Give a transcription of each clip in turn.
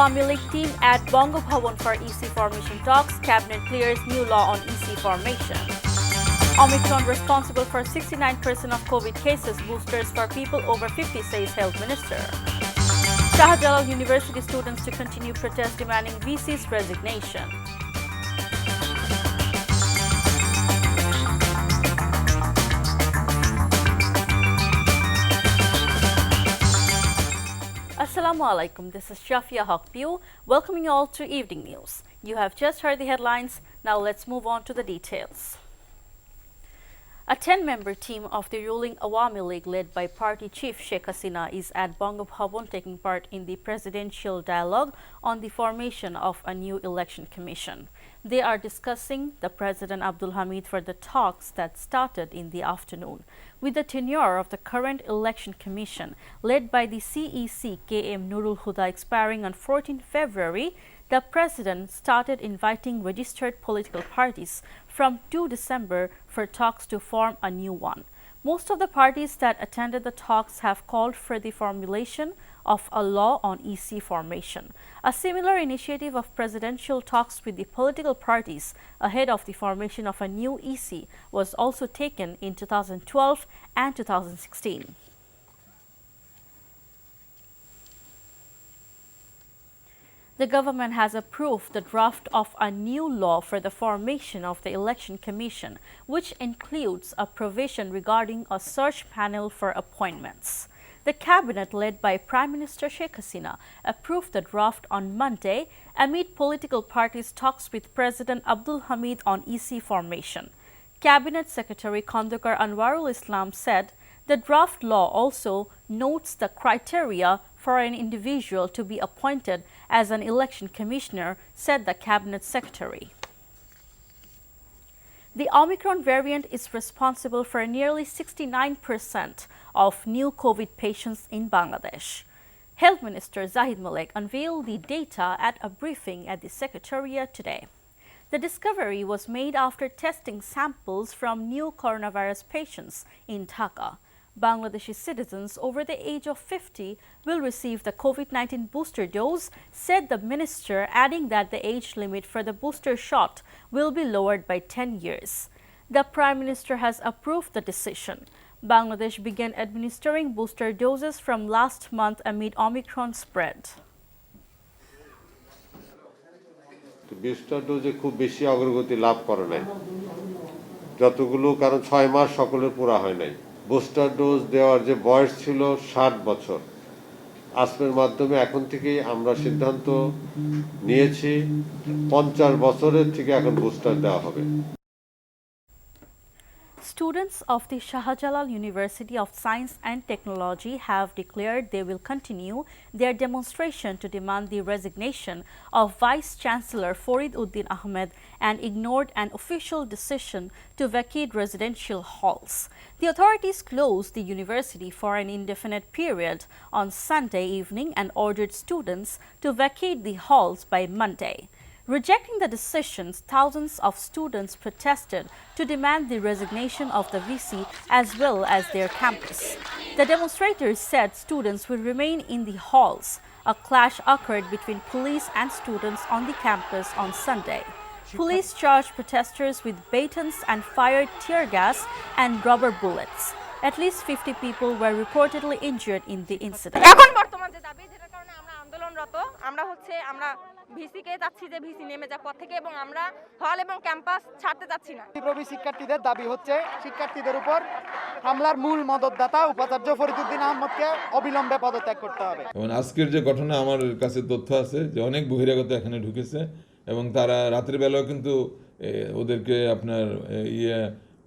Awami League team at Bangla Bhavan for EC formation talks. Cabinet clears new law on EC formation. Omicron responsible for 69% of COVID cases. Boosters for people over 50, says Health Minister. Shahjalal University students to continue protest demanding VC's resignation. Assalamu alaikum. This is Shafia Haqpiu, welcoming you all to Evening News. You have just heard the headlines. Now let's move on to the details. A 10-member team of the ruling Awami League led by party chief Sheikh Hasina is at Bangla Bhavan taking part in the presidential dialogue on the formation of a new election commission. They are discussing the President Abdul Hamid for the talks that started in the afternoon. With the tenure of the current election commission led by the CEC KM Nurul Huda expiring on 14 February, the President started inviting registered political parties from 2 December for talks to form a new one. Most of the parties that attended the talks have called for the formulation of a law on EC formation. A similar initiative of presidential talks with the political parties ahead of the formation of a new EC was also taken in 2012 and 2016. The government has approved the draft of a new law for the formation of the Election Commission, which includes a provision regarding a search panel for appointments. The cabinet led by Prime Minister Sheikh Hasina approved the draft on Monday amid political parties' talks with President Abdul Hamid on EC formation. Cabinet Secretary Khandakar Anwarul Islam said the draft law also notes the criteria for an individual to be appointed as an election commissioner, said the Cabinet Secretary. The Omicron variant is responsible for nearly 69% of new COVID patients in Bangladesh. Health Minister Zahid Malik unveiled the data at a briefing at the Secretariat today. The discovery was made after testing samples from new coronavirus patients in Dhaka. Bangladeshi citizens over the age of 50 will receive the COVID-19 booster dose, said the minister, adding that the age limit for the booster shot will be lowered by 10 years. The Prime Minister has approved the decision. Bangladesh began administering booster doses from last month amid Omicron spread. Booster dose খুব বেশি অগ্রগতি লাভ করে নাই যতগুলো কারণ 6 মাস সকলের পুরা হয় নাই বুস্টার ডোজ দেওয়ার যে বয়স ছিল 60 বছর আসমের মাধ্যমে এখন থেকেই আমরা সিদ্ধান্ত নিয়েছি 50 বছরের থেকে এখন বুস্টার দেওয়া হবে Students of the Shahjalal University of Science and Technology have declared they will continue their demonstration to demand the resignation of Vice-Chancellor Farid Uddin Ahmed and ignored an official decision to vacate residential halls. The authorities closed the university for an indefinite period on Sunday evening and ordered students to vacate the halls by Monday. Rejecting the decisions, thousands of students protested to demand the resignation of the VC as well as their campus. The demonstrators said students will remain in the halls. A clash occurred between police and students on the campus on Sunday. Police charged protesters with batons and fired tear gas and rubber bullets. At least 50 people were reportedly injured in the incident. VCK যাচ্ছি যে VC নেমে যা পথ থেকে এবং আমরা হল এবং ক্যাম্পাস ছাড়তে যাচ্ছি না বিপ্লবী শিক্ষার্থীদের দাবি হচ্ছে শিক্ষার্থীদের উপর হামলার মূল মদতদাতা উপাচার্য ফরিদ উদ্দিন আহমদকে অবিলম্বে পদত্যাগ করতে হবে এবং আজকের যে ঘটনা আমার কাছে তথ্য আছে যে অনেক বহিরাগত এখানে ঢুকেছে এবং তারা রাতের বেলাও কিন্তু ওদেরকে আপনার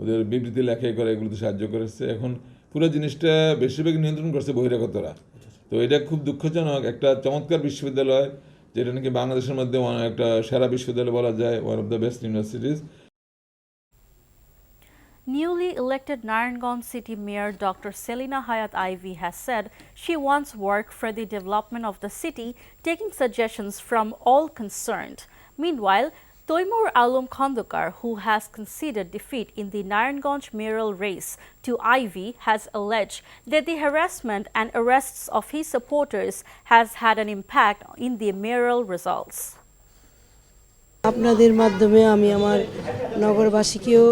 ওদের বিবৃতি লেখাই করে এগুলোতে সাহায্য করেছে এখন পুরো জিনিসটা বেশিরভাগ নিয়ন্ত্রণ করছে বহিরাগতরা তো এটা খুব দুঃখজনক একটা চমৎকার বিশ্ববিদ্যালয় যেটা নাকি বাংলাদেশের মধ্যে একটা সেরা বিশ্ববিদ্যালয় বলা যায় one of the best universities. Newly elected Naranganj City Mayor Dr. Selina Hayat Ivy has said she wants work for the development of the city, taking suggestions from all concerned. Meanwhile, Toimur Alom Khandokar, who has conceded defeat in the Naranganj mayoral race to Ivy, has alleged that the harassment and arrests of his supporters has had an impact in the mayoral results. আপনাদের মাধ্যমে আমি আমার নগরবাসীকেও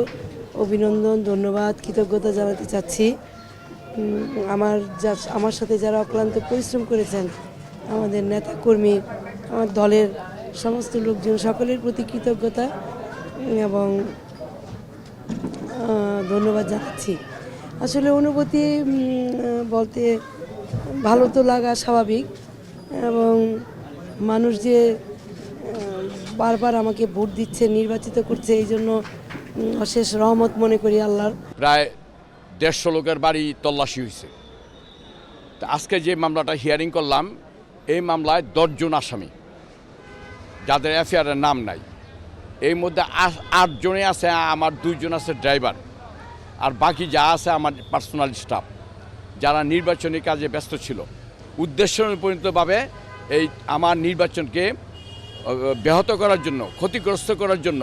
অভিনন্দন ধন্যবাদ কৃতজ্ঞতা জানাতে চাচ্ছি আমার সাথে যারা অক্লান্ত পরিশ্রম করেছেন আমাদের নেতা কর্মী আমার দলের সমস্ত লোকজন সকলের প্রতি কৃতজ্ঞতা এবং ধন্যবাদ জানাচ্ছি আসলে অনুভূতি বলতে ভালো তো লাগা স্বাভাবিক এবং মানুষ যে বারবার আমাকে ভোট দিচ্ছে নির্বাচিত করছে এই জন্য অশেষ রহমত মনে করি আল্লাহর প্রায় 150 লোকের বাড়ি তল্লাশি হয়েছে তো আজকে যে মামলাটা হিয়ারিং করলাম এই মামলায় 10 জন আসামি যাদের এফআইআরের নাম নাই এই মধ্যে 8 জনে আছে আমার 2 জন আছে ড্রাইভার আর বাকি যা আছে আমার পার্সোনাল স্টাফ যারা নির্বাচনী কাজে ব্যস্ত ছিল উদ্দেশ্যপরিণতভাবে এই আমার নির্বাচনকে ব্যাহত করার জন্য ক্ষতিগ্রস্ত করার জন্য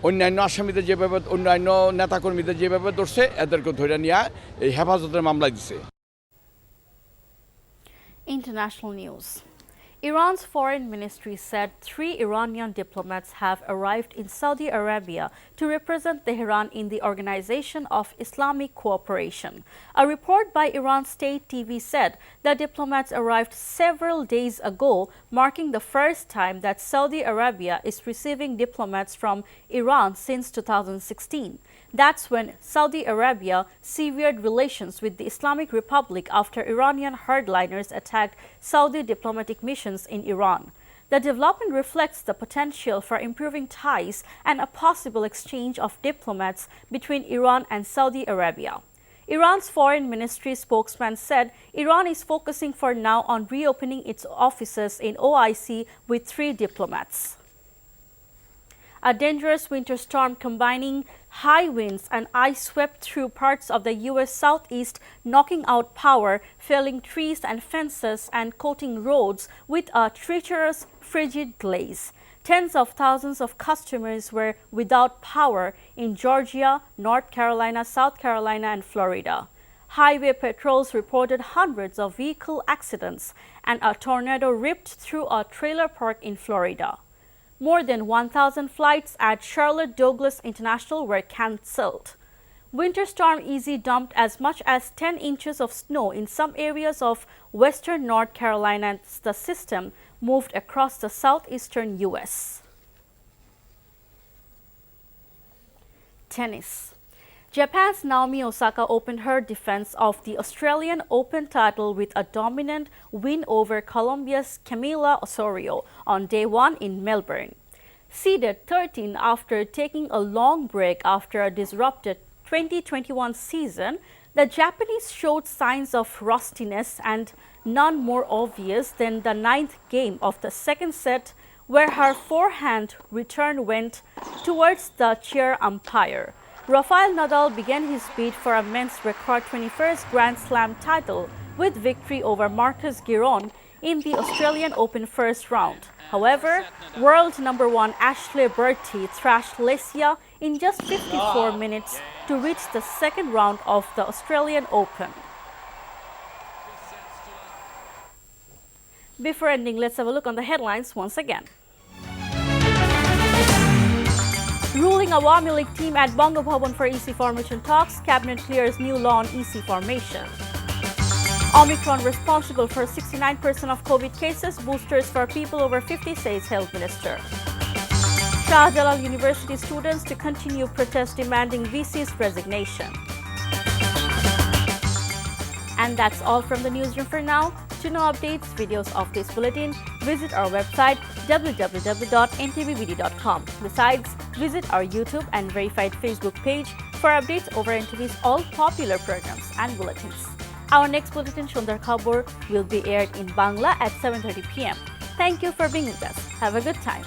অন্যান্য আসামিদের যেভাবে অন্যান্য নেতাকর্মীদের যেভাবে ধরছে এদেরকে ধরে নিয়ে এই হেফাজতের মামলা দিছে International news. Iran's foreign ministry said 3 Iranian diplomats have arrived in Saudi Arabia to represent Tehran in the Organization of Islamic Cooperation. A report by Iran State TV said the diplomats arrived several days ago, marking the first time that Saudi Arabia is receiving diplomats from Iran since 2016. That's when Saudi Arabia severed relations with the Islamic Republic after Iranian hardliners attacked Saudi diplomatic missions in Iran. The development reflects the potential for improving ties and a possible exchange of diplomats between Iran and Saudi Arabia. Iran's foreign ministry spokesman said Iran is focusing for now on reopening its offices in OIC with 3 diplomats. A dangerous winter storm combining high winds and ice swept through parts of the U.S. southeast, knocking out power, felling trees and fences, and coating roads with a treacherous, frigid glaze. Tens of thousands of customers were without power in Georgia, North Carolina, South Carolina, and Florida. Highway patrols reported hundreds of vehicle accidents, and a tornado ripped through a trailer park in Florida. More than 1,000 flights at Charlotte Douglas International were cancelled. Winter storm Izzy dumped as much as 10 inches of snow in some areas of western North Carolina as the system moved across the southeastern U.S. Tennis. Japan's Naomi Osaka opened her defense of the Australian Open title with a dominant win over Colombia's Camila Osorio on day 1 in Melbourne. Seeded 13 after taking a long break after a disrupted 2021 season, the Japanese showed signs of rustiness and none more obvious than the 9th game of the second set, where her forehand return went towards the chair umpire. Rafael Nadal began his bid for a men's record 21st Grand Slam title with victory over Marcus Giron in the Australian Open first round. However, world number 1 Ashley Barty thrashed Lesia in just 54 minutes to reach the second round of the Australian Open. Before ending, let's have a look on the headlines once again. Ruling Awami League team at Bongo Bhavan for EC formation talks. Cabinet clears new law on EC formation. Omicron responsible for 69% of COVID cases. Boosters for people over 50, says Health Minister. Shah Jalal University students to continue protest demanding VC's resignation. And that's all from the newsroom for now. To know updates, videos of this bulletin, visit our website www.ntvbd.com. Besides, visit our YouTube and verified Facebook page for updates over NTV's all popular programs and bulletins. Our next bulletin, Shundar Khabor, will be aired in Bangla at 7:30 p.m. Thank you for being with us. Have a good time.